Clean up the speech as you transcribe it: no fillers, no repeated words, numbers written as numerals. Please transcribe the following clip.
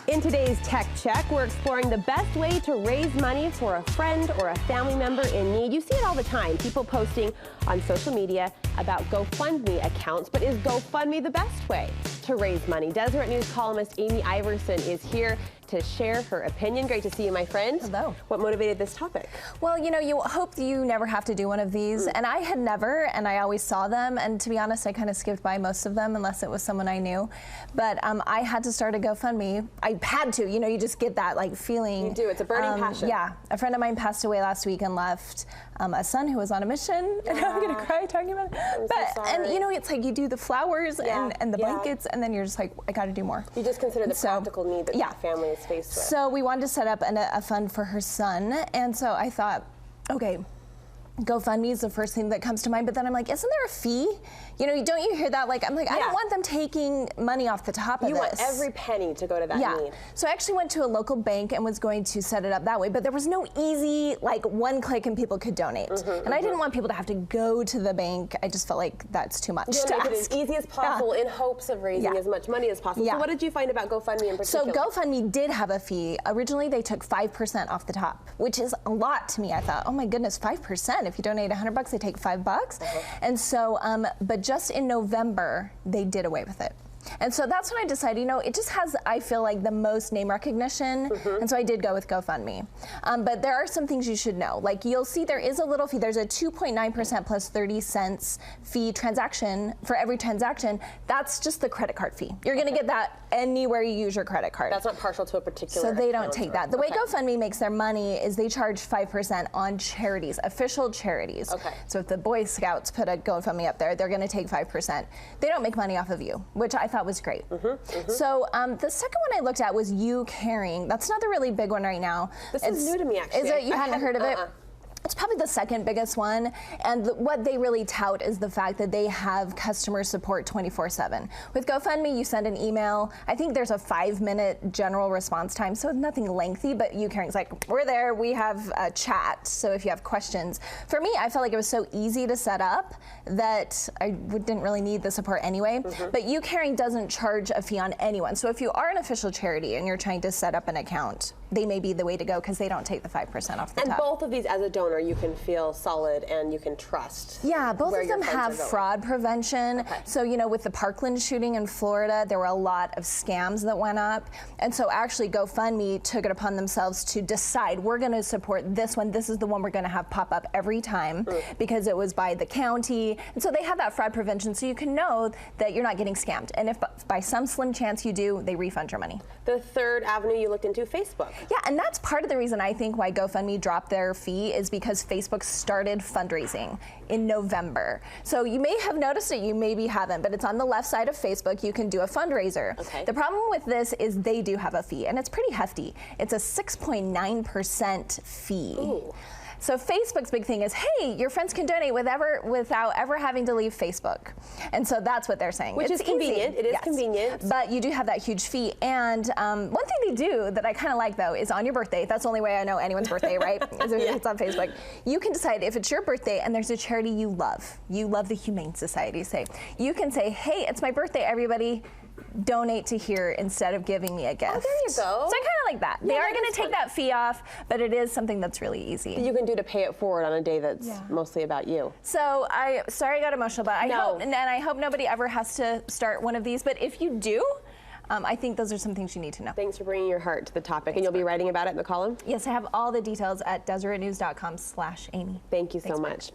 In today's Tech Check, we're exploring the best way to raise money for a friend or a family member in need. You see it all the time, people posting on social media about GoFundMe accounts, but is GoFundMe the best way to raise money? Deseret News columnist Amy Iverson is here to share her opinion. Great to see you, my friend. Hello. What motivated this topic? Well, you know, you hope you never have to do one of these, and I had never, and I always saw them, and to be honest, I kind of skipped by most of them unless it was someone I knew. But I had to start a GoFundMe. I had to, you know, you just get that like feeling. You do, it's a burning passion. Yeah, a friend of mine passed away last week and left a son who was on a mission. And I'm gonna cry talking about it. I'm so sorry. And you know, it's like you do the flowers and the blankets, and then you're just like, I gotta do more. You just consider the practical need that the family is faced with. So we wanted to set up a fund for her son, and so I thought, okay, GoFundMe is the first thing that comes to mind, but then I'm like, isn't there a fee? You know, don't you hear that? Like, I'm like, I don't want them taking money off the top of this. You want every penny to go to that need. So I actually went to a local bank and was going to set it up that way, but there was no easy, like, one click and people could donate. And I didn't want people to have to go to the bank. I just felt like that's too much to make it ask. as easy as possible in hopes of raising as much money as possible. So what did you find about GoFundMe in particular? So GoFundMe did have a fee. Originally, they took 5% off the top, which is a lot to me. I thought, oh my goodness, 5%. If you donate $100, they take $5. And so, but just in November, they did away with it. And so that's when I decided, you know, it just has, I feel like, the most name recognition. And so I did go with GoFundMe. But there are some things you should know. Like, you'll see there is a little fee. There's a 2.9% plus 30 cents fee transaction for every transaction. That's just the credit card fee. You're going to get that anywhere you use your credit card. That's not partial to a particular So they don't take that. The way GoFundMe makes their money is they charge 5% on charities, official charities. So if the Boy Scouts put a GoFundMe up there, they're going to take 5%. They don't make money off of you, which I thought was great. So the second one I looked at was You Caring. That's another really big one right now. This is new to me, actually. Is it? You hadn't heard of it? It's probably the second biggest one, and what they really tout is the fact that they have customer support 24/7. With GoFundMe, you send an email. I think there's a 5-minute general response time, so it's nothing lengthy, but You Caring's like, we're there, we have a chat, so if you have questions. For me, I felt like it was so easy to set up that I didn't really need the support anyway, but You Caring doesn't charge a fee on anyone. So if you are an official charity and you're trying to set up an account, they may be the way to go because they don't take the 5% off the top. And both of these, as a donor, you can feel solid and you can trust. Yeah, both of them have fraud prevention. So, you know, with the Parkland shooting in Florida, there were a lot of scams that went up. And so actually GoFundMe took it upon themselves to decide, we're going to support this one. This is the one we're going to have pop up every time because it was by the county. And so they have that fraud prevention so you can know that you're not getting scammed. And if by some slim chance you do, they refund your money. The third avenue you looked into, Facebook. Yeah, and that's part of the reason I think why GoFundMe dropped their fee is because Facebook started fundraising in November. So you may have noticed it, you maybe haven't, but it's on the left side of Facebook. You can do a fundraiser. The problem with this is they do have a fee, and it's pretty hefty. It's a 6.9% fee. So Facebook's big thing is, hey, your friends can donate without ever having to leave Facebook. And so that's what they're saying. Which is convenient. It is convenient. But you do have that huge fee. And one thing they do that I kind of like, though, is on your birthday. That's the only way I know anyone's birthday, right? Is if it's on Facebook. You can decide if it's your birthday and there's a charity you love. You love the Humane Society, say. You can say, hey, it's my birthday, everybody. Donate to here instead of giving me a gift. Oh, there you go. So I kind of like that. They are going to take that fee off, but it is something that's really easy. You can do to pay it forward on a day that's mostly about you. So sorry I got emotional, but I hope nobody ever has to start one of these. But if you do, I think those are some things you need to know. Thanks for bringing your heart to the topic. And you'll be writing about it in the column? Yes, I have all the details at deseretnews.com/Amy. Thank you so much.